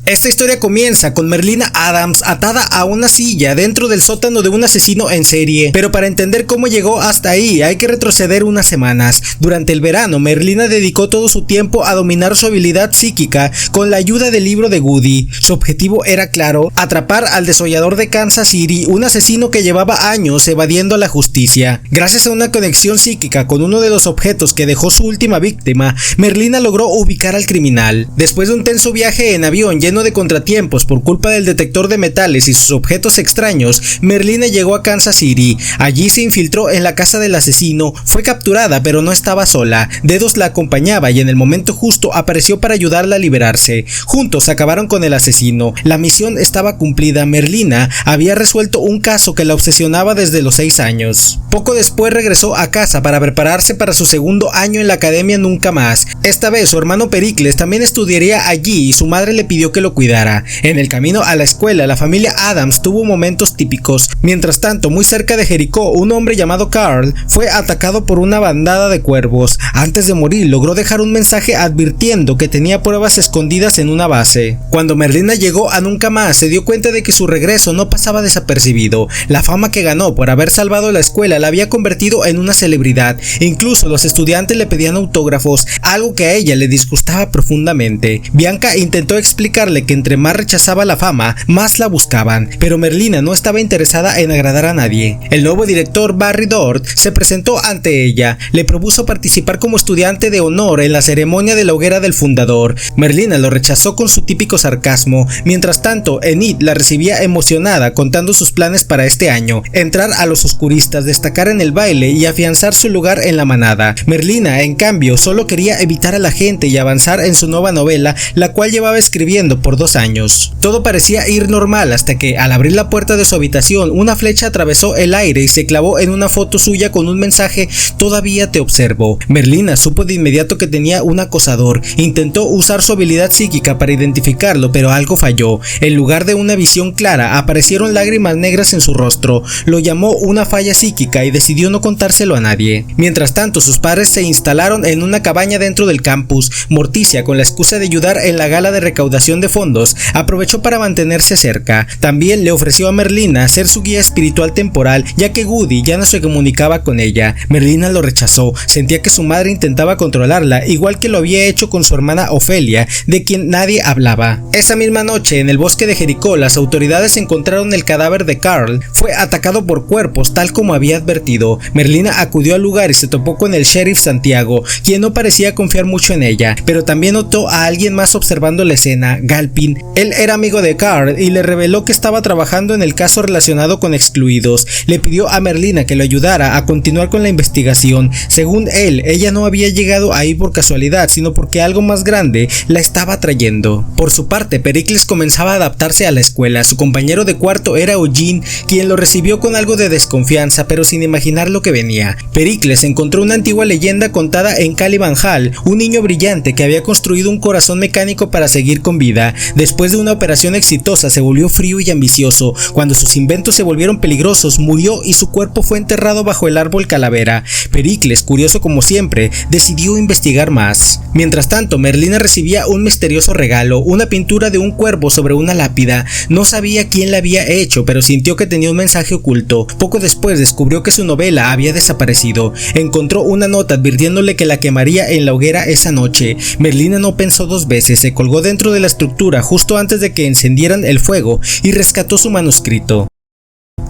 Esta historia comienza con Merlina Adams atada a una silla dentro del sótano de un asesino en serie, pero para entender cómo llegó hasta ahí hay que retroceder unas semanas. Durante el verano, Merlina dedicó todo su tiempo a dominar su habilidad psíquica con la ayuda del libro de Woody. Su objetivo era claro: atrapar al desollador de Kansas City, un asesino que llevaba años evadiendo la justicia. Gracias a una conexión psíquica con uno de los objetos que dejó su última víctima, Merlina logró ubicar al criminal. Después de un tenso viaje en avión lleno de contratiempos por culpa del detector de metales y sus objetos extraños, Merlina llegó a Kansas City. Allí se infiltró en la casa del asesino, fue capturada pero no estaba sola. Dedos la acompañaba y en el momento justo apareció para ayudarla a liberarse. Juntos acabaron con el asesino. La misión estaba cumplida. Merlina había resuelto un caso que la obsesionaba desde los 6 años. Poco después regresó a casa para prepararse para su segundo año en la academia Nunca Más. Esta vez su hermano Pericles también estudiaría allí y su madre le pidió que lo cuidara. En el camino a la escuela, la familia Adams tuvo momentos típicos. Mientras tanto, muy cerca de Jericó, un hombre llamado Carl fue atacado por una bandada de cuervos. Antes de morir, logró dejar un mensaje advirtiendo que tenía pruebas escondidas en una base. Cuando Merlina llegó a Nunca Más, se dio cuenta de que su regreso no pasaba desapercibido. La fama que ganó por haber salvado la escuela la había convertido en una celebridad. Incluso los estudiantes le pedían autógrafos, algo que a ella le disgustaba profundamente. Bianca intentó explicarle que entre más rechazaba la fama, más la buscaban, pero Merlina no estaba interesada en agradar a nadie. El nuevo director Barry Dort se presentó ante ella, le propuso participar como estudiante de honor en la ceremonia de la hoguera del fundador. Merlina lo rechazó con su típico sarcasmo. Mientras tanto, Enid la recibía emocionada contando sus planes para este año: entrar a los oscuristas, destacar en el baile y afianzar su lugar en la manada. Merlina, en cambio, solo quería evitar a la gente y avanzar en su nueva novela, la cual llevaba escribiendo por 2 años. Todo parecía ir normal hasta que, al abrir la puerta de su habitación, una flecha atravesó el aire y se clavó en una foto suya con un mensaje: "Todavía te observo". Merlina supo de inmediato que tenía un acosador. Intentó usar su habilidad psíquica para identificarlo, pero algo falló. En lugar de una visión clara, aparecieron lágrimas negras en su rostro. Lo llamó una falla psíquica y decidió no contárselo a nadie. Mientras tanto, sus padres se instalaron en una cabaña dentro del campus. Morticia, con la excusa de ayudar en la gala de recaudación de fondos, aprovechó para mantenerse cerca. También le ofreció a Merlina ser su guía espiritual temporal, ya que Woody ya no se comunicaba con ella. Merlina lo rechazó. Sentía que su madre intentaba controlarla, igual que lo había hecho con su hermana Ofelia, de quien nadie hablaba. Esa misma noche, en el bosque de Jericó, las autoridades encontraron el cadáver de Carl. Fue atacado por cuerpos, tal como había advertido. Merlina acudió al lugar y se topó con el sheriff Santiago, quien no parecía confiar mucho en ella, pero también notó a alguien más observando la escena: Galpin. Él era amigo de Carl y le reveló que estaba trabajando en el caso relacionado con excluidos. Le pidió a Merlina que lo ayudara a continuar con la investigación. Según él, ella no había llegado ahí por casualidad, sino porque algo más grande la estaba trayendo. Por su parte, Pericles comenzaba a adaptarse a la escuela. Su compañero de cuarto era Eugene, quien lo recibió con algo de desconfianza, pero sin imaginar lo que venía. Pericles encontró una antigua leyenda contada en Caliban Hall, un niño brillante que había construido un corazón mecánico para seguir con vida. Después de una operación exitosa, se volvió frío y ambicioso. Cuando sus inventos se volvieron peligrosos, murió y su cuerpo fue enterrado bajo el árbol calavera. Pericles, curioso como siempre, decidió investigar más. Mientras tanto, Merlina recibía un misterioso regalo: una pintura de un cuervo sobre una lápida. No sabía quién la había hecho, pero sintió que tenía un mensaje oculto. Poco después descubrió que su novela había desaparecido. Encontró una nota advirtiéndole que la quemaría en la hoguera esa noche. Merlina no pensó 2 veces, se colgó dentro de la estructura justo antes de que encendieran el fuego y rescató su manuscrito.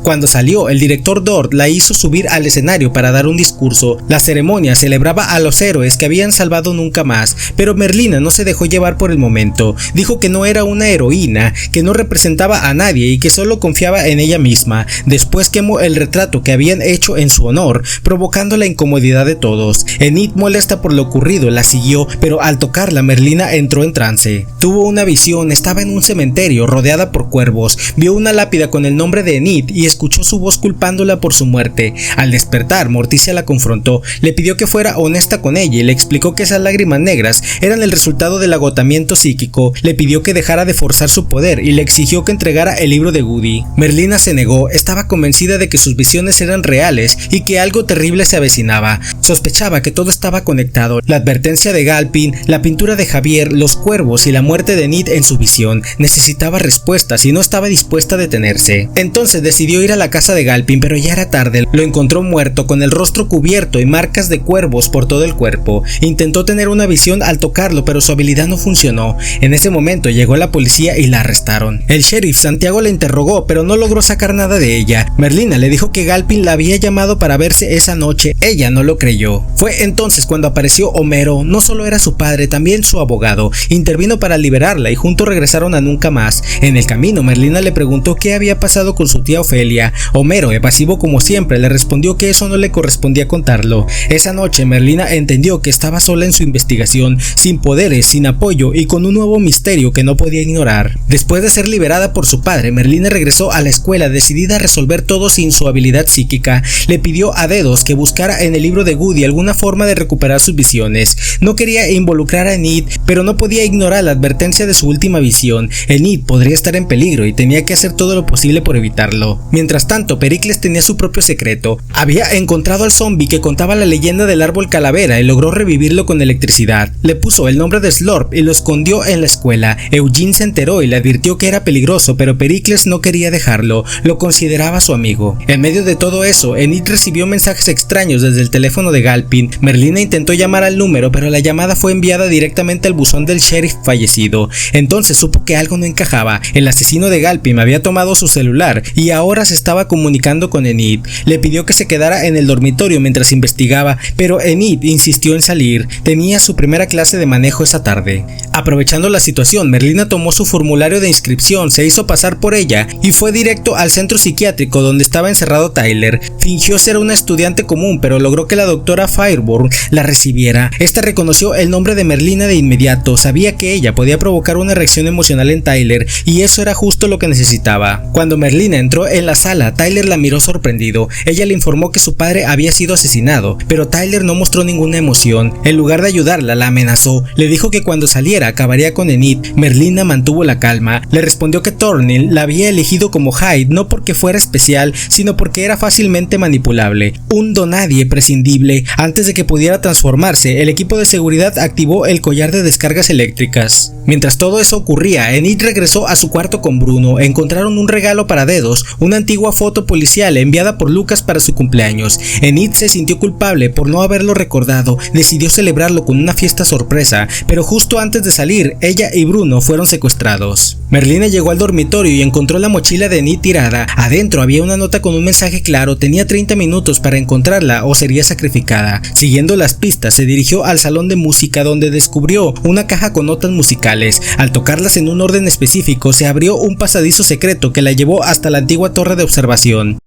Cuando salió, el director Dort la hizo subir al escenario para dar un discurso. La ceremonia celebraba a los héroes que habían salvado Nunca Más, pero Merlina no se dejó llevar por el momento. Dijo que no era una heroína, que no representaba a nadie y que solo confiaba en ella misma. Después quemó el retrato que habían hecho en su honor, provocando la incomodidad de todos. Enid, molesta por lo ocurrido, la siguió, pero al tocarla, Merlina entró en trance. Tuvo una visión: estaba en un cementerio rodeada por cuervos. Vio una lápida con el nombre de Enid y escuchó su voz culpándola por su muerte. Al despertar, Morticia la confrontó, le pidió que fuera honesta con ella y le explicó que esas lágrimas negras eran el resultado del agotamiento psíquico. Le pidió que dejara de forzar su poder y le exigió que entregara el libro de Goody. Merlina se negó, estaba convencida de que sus visiones eran reales y que algo terrible se avecinaba. Sospechaba que todo estaba conectado, la advertencia de Galpin, la pintura de Javier, los cuervos y la muerte de Enid en su visión. Necesitaba respuestas y no estaba dispuesta a detenerse. Entonces decidió ir a la casa de Galpin, pero ya era tarde. Lo encontró muerto, con el rostro cubierto y marcas de cuervos por todo el cuerpo. Intentó tener una visión al tocarlo, pero su habilidad no funcionó. En ese momento llegó la policía y la arrestaron. El sheriff Santiago la interrogó, pero no logró sacar nada de ella. Merlina le dijo que Galpin la había llamado para verse esa noche. Ella no lo creyó. Fue entonces cuando apareció Homero. No solo era su padre, también su abogado. Intervino para liberarla y juntos regresaron a Nunca Más. En el camino, Merlina le preguntó qué había pasado con su tía Ofelia. Homero, evasivo como siempre, le respondió que eso no le correspondía contarlo. Esa noche, Merlina entendió que estaba sola en su investigación, sin poderes, sin apoyo y con un nuevo misterio que no podía ignorar. Después de ser liberada por su padre, Merlina regresó a la escuela decidida a resolver todo sin su habilidad psíquica. Le pidió a Dedos que buscara en el libro de Goody alguna forma de recuperar sus visiones. No quería involucrar a Enid, pero no podía ignorar la advertencia de su última visión. Enid podría estar en peligro y tenía que hacer todo lo posible por evitarlo. Mientras tanto, Pericles tenía su propio secreto. Había encontrado al zombie que contaba la leyenda del árbol calavera y logró revivirlo con electricidad. Le puso el nombre de Slurp y lo escondió en la escuela. Eugene se enteró y le advirtió que era peligroso, pero Pericles no quería dejarlo. Lo consideraba su amigo. En medio de todo eso, Enid recibió mensajes extraños desde el teléfono de Galpin. Merlina intentó llamar al número, pero la llamada fue enviada directamente al buzón del sheriff fallecido. Entonces supo que algo no encajaba. El asesino de Galpin había tomado su celular y ahora se estaba comunicando con Enid. Le pidió que se quedara en el dormitorio mientras investigaba, pero Enid insistió en salir. Tenía su primera clase de manejo esa tarde. Aprovechando la situación, Merlina tomó su formulario de inscripción, se hizo pasar por ella y fue directo al centro psiquiátrico donde estaba encerrado Tyler. Fingió ser una estudiante común, pero logró que la doctora Fireburn la recibiera. Esta reconoció el nombre de Merlina de inmediato, sabía que ella podía provocar una reacción emocional en Tyler y eso era justo lo que necesitaba. Cuando Merlina entró en la sala, Tyler la miró sorprendido. Ella le informó que su padre había sido asesinado, pero Tyler no mostró ninguna emoción. En lugar de ayudarla, la amenazó. Le dijo que cuando saliera acabaría con Enid. Merlina mantuvo la calma. Le respondió que Thornhill la había elegido como Hyde no porque fuera especial, sino porque era fácilmente manipulable. Un donadie prescindible. Antes de que pudiera transformarse, el equipo de seguridad activó el collar de descargas eléctricas. Mientras todo eso ocurría, Enid regresó a su cuarto con Bruno. Encontraron un regalo para Dedos, una antigua foto policial enviada por Lucas para su cumpleaños. Enid se sintió culpable por no haberlo recordado. Decidió celebrarlo con una fiesta sorpresa, pero justo antes de salir, ella y Bruno fueron secuestrados. Merlina llegó al dormitorio y encontró la mochila de Enid tirada. Adentro había una nota con un mensaje claro. Tenía 30 minutos para encontrarla o sería sacrificada. Siguiendo las pistas, se dirigió al salón de música donde descubrió una caja con notas musicales. Al tocarlas en un orden específico, se abrió un pasadizo secreto que la llevó hasta la antigua torre de observación.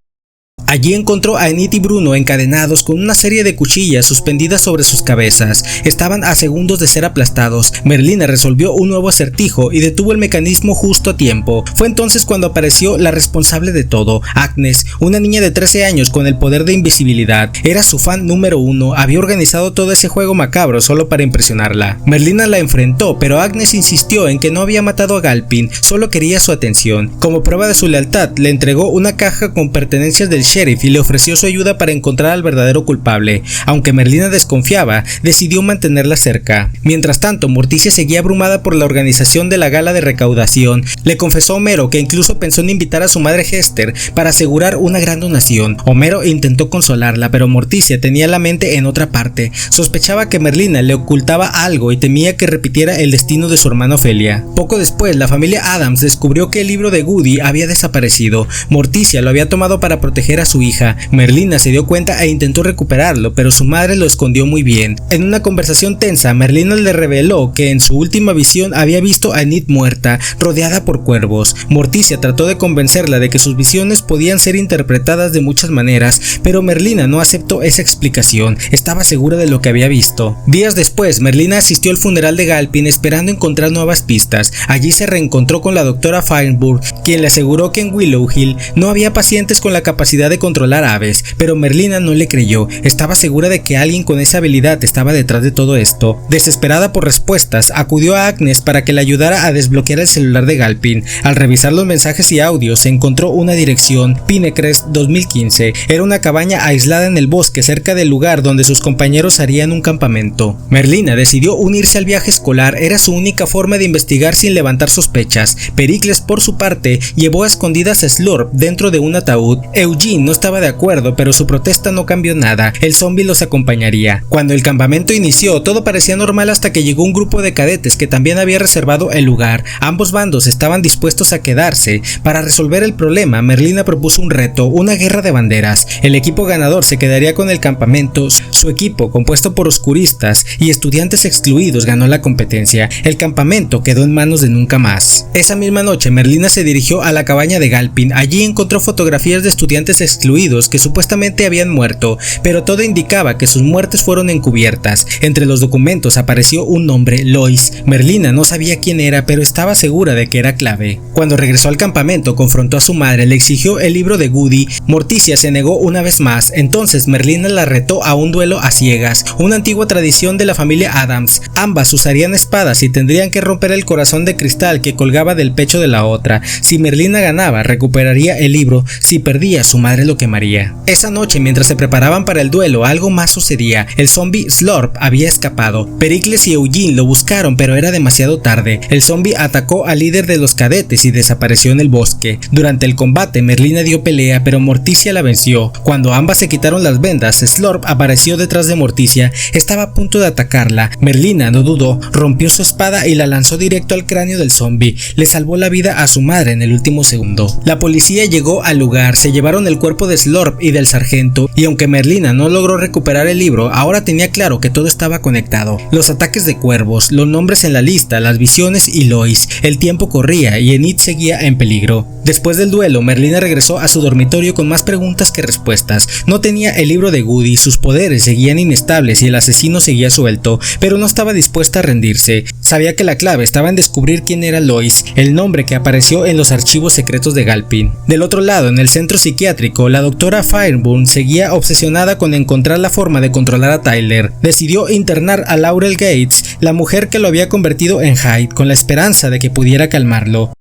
Allí encontró a Enid y Bruno encadenados con una serie de cuchillas suspendidas sobre sus cabezas. Estaban a segundos de ser aplastados. Merlina resolvió un nuevo acertijo y detuvo el mecanismo justo a tiempo. Fue entonces cuando apareció la responsable de todo, Agnes, una niña de 13 años con el poder de invisibilidad. Era su fan número uno, había organizado todo ese juego macabro solo para impresionarla. Merlina la enfrentó, pero Agnes insistió en que no había matado a Galpin, solo quería su atención. Como prueba de su lealtad, le entregó una caja con pertenencias del sheriff y le ofreció su ayuda para encontrar al verdadero culpable. Aunque Merlina desconfiaba, decidió mantenerla cerca. Mientras tanto, Morticia seguía abrumada por la organización de la gala de recaudación. Le confesó a Homero que incluso pensó en invitar a su madre Hester para asegurar una gran donación. Homero intentó consolarla, pero Morticia tenía la mente en otra parte. Sospechaba que Merlina le ocultaba algo y temía que repitiera el destino de su hermana Ofelia. Poco después, la familia Adams descubrió que el libro de Goody había desaparecido. Morticia lo había tomado para proteger a su hija. Merlina se dio cuenta e intentó recuperarlo, pero su madre lo escondió muy bien. En una conversación tensa, Merlina le reveló que en su última visión había visto a Enid muerta, rodeada por cuervos. Morticia trató de convencerla de que sus visiones podían ser interpretadas de muchas maneras, pero Merlina no aceptó esa explicación. Estaba segura de lo que había visto. Días después, Merlina asistió al funeral de Galpin esperando encontrar nuevas pistas. Allí se reencontró con la doctora Feinberg, quien le aseguró que en Willow Hill no había pacientes con la capacidad de controlar aves, pero Merlina no le creyó. Estaba segura de que alguien con esa habilidad estaba detrás de todo esto. Desesperada por respuestas, acudió a Agnes para que le ayudara a desbloquear el celular de Galpin. Al revisar los mensajes y audios, se encontró una dirección: Pinecrest 2015. Era una cabaña aislada en el bosque cerca del lugar donde sus compañeros harían un campamento. Merlina decidió unirse al viaje escolar. Era su única forma de investigar sin levantar sospechas. Pericles, por su parte, llevó a escondidas a Slurp dentro de un ataúd. Eugene no estaba de acuerdo, pero su protesta no cambió nada. El zombie los acompañaría. Cuando el campamento inició, todo parecía normal hasta que llegó un grupo de cadetes que también había reservado el lugar. Ambos bandos estaban dispuestos a quedarse. Para resolver el problema, Merlina propuso un reto: una guerra de banderas. El equipo ganador se quedaría con el campamento. Su equipo, compuesto por oscuristas y estudiantes excluidos, ganó la competencia. El campamento quedó en manos de Nunca Más. Esa misma noche, Merlina se dirigió a la cabaña de Galpin. Allí encontró fotografías de estudiantes excluidos que supuestamente habían muerto, pero todo indicaba que sus muertes fueron encubiertas. Entre los documentos apareció un nombre: Lois. Merlina no sabía quién era, pero estaba segura de que era clave. Cuando regresó al campamento, confrontó a su madre, le exigió el libro de Goody. Morticia se negó una vez más. Entonces Merlina la retó a un duelo a ciegas, una antigua tradición de la familia Adams. Ambas usarían espadas y tendrían que romper el corazón de cristal que colgaba del pecho de la otra. Si Merlina ganaba, recuperaría el libro. Si perdía, su madre lo quemaría. Esa noche, mientras se preparaban para el duelo, algo más sucedía. El zombie Slurp había escapado. Pericles y Eugene lo buscaron, pero era demasiado tarde. El zombie atacó al líder de los cadetes y desapareció en el bosque. Durante el combate, Merlina dio pelea, pero Morticia la venció. Cuando ambas se quitaron las vendas, Slurp apareció detrás de Morticia. Estaba a punto de atacarla. Merlina no dudó, rompió su espada y la lanzó directo al cráneo del zombie. Le salvó la vida a su madre en el último segundo. La policía llegó al lugar, se llevaron el cuerpo de Slurp y del sargento, y aunque Merlina no logró recuperar el libro, ahora tenía claro que todo estaba conectado. Los ataques de cuervos, los nombres en la lista, las visiones y Lois. El tiempo corría y Enid seguía en peligro. Después del duelo, Merlina regresó a su dormitorio con más preguntas que respuestas. No tenía el libro de Goody, sus poderes seguían inestables y el asesino seguía suelto, pero no estaba dispuesta a rendirse. Sabía que la clave estaba en descubrir quién era Lois, el nombre que apareció en los archivos secretos de Galpin. Del otro lado, en el centro psiquiátrico, la doctora Fireburn seguía obsesionada con encontrar la forma de controlar a Tyler. Decidió internar a Laurel Gates, la mujer que lo había convertido en Hyde, con la esperanza de que pudiera calmarlo.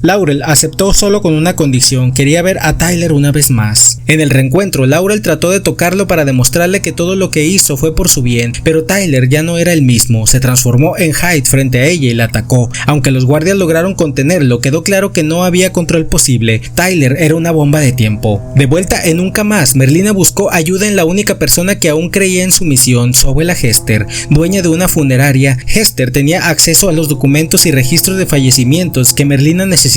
Laurel aceptó solo con una condición: quería ver a Tyler una vez más. En el reencuentro, Laurel trató de tocarlo para demostrarle que todo lo que hizo fue por su bien, pero Tyler ya no era el mismo. Se transformó en Hyde frente a ella y la atacó. Aunque los guardias lograron contenerlo, quedó claro que no había control posible. Tyler era una bomba de tiempo. De vuelta en Nunca Más, Merlina buscó ayuda en la única persona que aún creía en su misión, su abuela Hester, dueña de una funeraria. Hester tenía acceso a los documentos y registros de fallecimientos que Merlina necesitaba.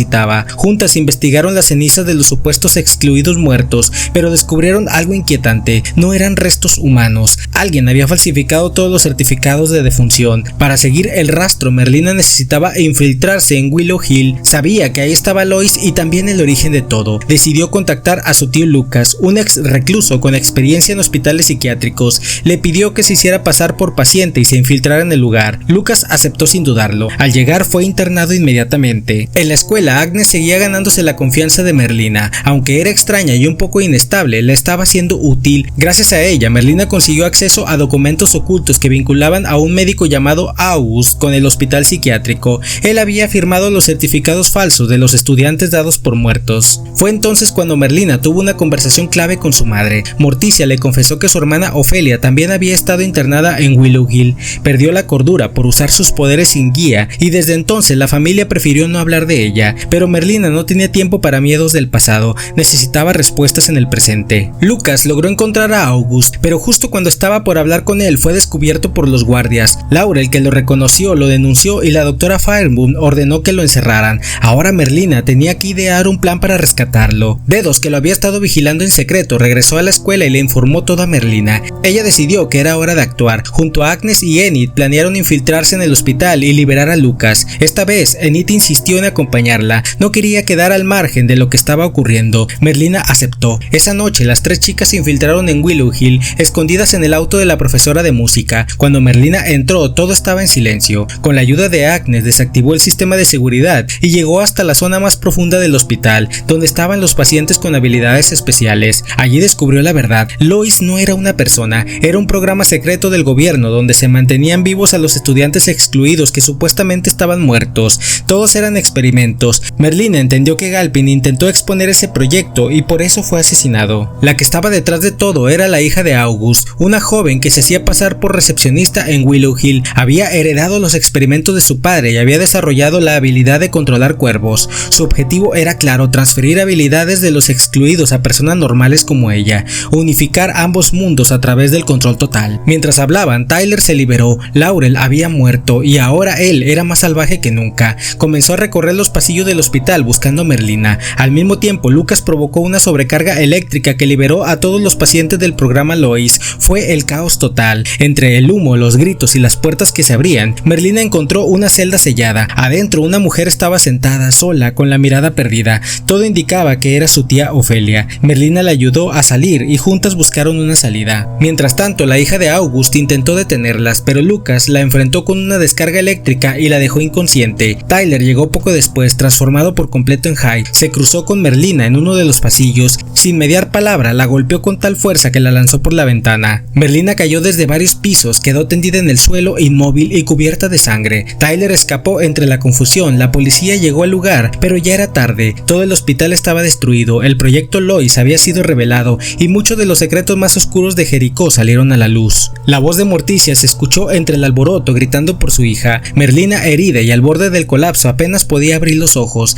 Juntas investigaron las cenizas de los supuestos excluidos muertos, pero descubrieron algo inquietante: no eran restos humanos. Alguien había falsificado todos los certificados de defunción. Para seguir el rastro, Merlina necesitaba infiltrarse en Willow Hill. Sabía que ahí estaba Lois y también el origen de todo. Decidió contactar a su tío Lucas, un ex recluso con experiencia en hospitales psiquiátricos. Le pidió que se hiciera pasar por paciente y se infiltrara en el lugar. Lucas aceptó sin dudarlo. Al llegar, fue internado inmediatamente. En la escuela, Agnes seguía ganándose la confianza de Merlina. Aunque era extraña y un poco inestable, le estaba siendo útil. Gracias a ella, Merlina consiguió acceso a documentos ocultos que vinculaban a un médico llamado August con el hospital psiquiátrico. Él había firmado los certificados falsos de los estudiantes dados por muertos. Fue entonces cuando Merlina tuvo una conversación clave con su madre. Morticia le confesó que su hermana Ofelia también había estado internada en Willow Hill. Perdió la cordura por usar sus poderes sin guía y desde entonces la familia prefirió no hablar de ella. ella, pero Merlina no tenía tiempo para miedos del pasado, necesitaba respuestas en el presente. Lucas logró encontrar a August, pero justo cuando estaba por hablar con él fue descubierto por los guardias. Laurel, que lo reconoció, lo denunció y la doctora Fireboom ordenó que lo encerraran. Ahora Merlina tenía que idear un plan para rescatarlo. Dedos, que lo había estado vigilando en secreto, regresó a la escuela y le informó todo a Merlina. Ella decidió que era hora de actuar. Junto a Agnes y Enid planearon infiltrarse en el hospital y liberar a Lucas. Esta vez Enid insistió en acompañarla, no quería quedar al margen de lo que estaba ocurriendo. Merlina aceptó. Esa noche las tres chicas se infiltraron en Willow Hill, escondidas en el auto de la profesora de música. Cuando Merlina entró, todo estaba en silencio. Con la ayuda de Agnes desactivó el sistema de seguridad y llegó hasta la zona más profunda del hospital, donde estaban los pacientes con habilidades especiales. Allí descubrió la verdad. Lois no era una persona, era un programa secreto del gobierno donde se mantenían vivos a los estudiantes excluidos que supuestamente estaban muertos. Todos eran experimentos. Merlina entendió que Galpin intentó exponer ese proyecto y por eso fue asesinado. La que estaba detrás de todo era la hija de August, una joven que se hacía pasar por recepcionista en Willow Hill. Había heredado los experimentos de su padre y había desarrollado la habilidad de controlar cuervos. Su objetivo era claro, transferir habilidades de los excluidos a personas normales como ella, unificar ambos mundos a través del control total. Mientras hablaban, Tyler se liberó. Laurel había muerto y ahora él era más salvaje que nunca. Comenzó a recorrer los pasillos del hospital buscando a Merlina. Al mismo tiempo, Lucas provocó una sobrecarga eléctrica que liberó a todos los pacientes del programa Lois. Fue el caos total. Entre el humo, los gritos y las puertas que se abrían, Merlina encontró una celda sellada. Adentro, una mujer estaba sentada, sola, con la mirada perdida. Todo indicaba que era su tía Ofelia. Merlina la ayudó a salir y juntas buscaron una salida. Mientras tanto, la hija de August intentó detenerlas, pero Lucas la enfrentó con una descarga eléctrica y la dejó inconsciente. Tyler llegó poco después, transformado por completo en Hyde. Se cruzó con Merlina en uno de los pasillos. Sin mediar palabra, la golpeó con tal fuerza que la lanzó por la ventana. Merlina cayó desde varios pisos, quedó tendida en el suelo, inmóvil y cubierta de sangre. Tyler escapó entre la confusión. La policía llegó al lugar, pero ya era tarde. Todo el hospital estaba destruido. El proyecto Lois había sido revelado y muchos de los secretos más oscuros de Jericó salieron a la luz. La voz de Morticia se escuchó entre el alboroto gritando por su hija. Merlina, herida y al borde del colapso, apenas podía abrir los ojos.